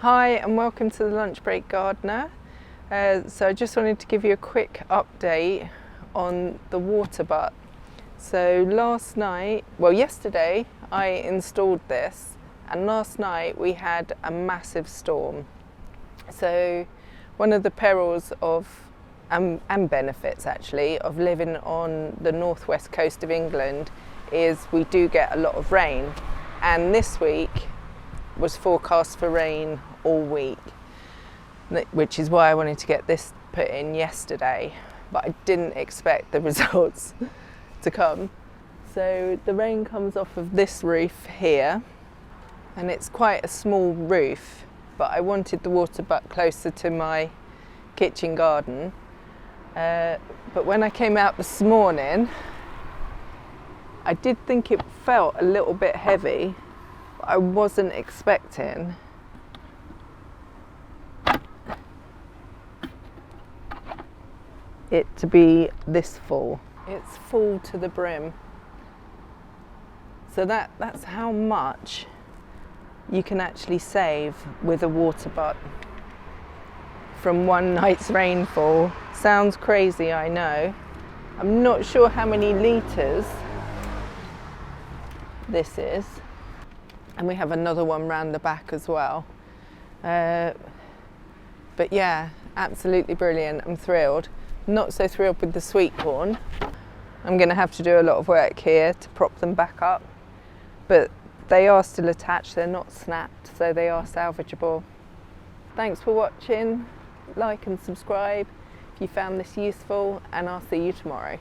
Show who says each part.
Speaker 1: Hi and welcome to the Lunch Break Gardener. So I just wanted to give you a quick update on the water butt. So yesterday I installed this, and last night we had a massive storm. So one of the perils of and benefits actually of living on the northwest coast of England is we do get a lot of rain, and this week was forecast for rain all week, which is why I wanted to get this put in yesterday, but I didn't expect the results to come. So the rain comes off of this roof here, and it's quite a small roof, but I wanted the water butt closer to my kitchen garden. But when I came out this morning, I did think it felt a little bit heavy. I wasn't expecting it to be this full. It's full to the brim. So that's how much you can actually save with a water butt from one night's rainfall. Sounds crazy, I know. I'm not sure how many litres this is. And we have another one round the back as well. But yeah, absolutely brilliant. I'm thrilled. Not so thrilled with the sweet corn. I'm going to have to do a lot of work here to prop them back up. But they are still attached, they're not snapped, so they are salvageable. Thanks for watching. Like and subscribe if you found this useful, and I'll see you tomorrow.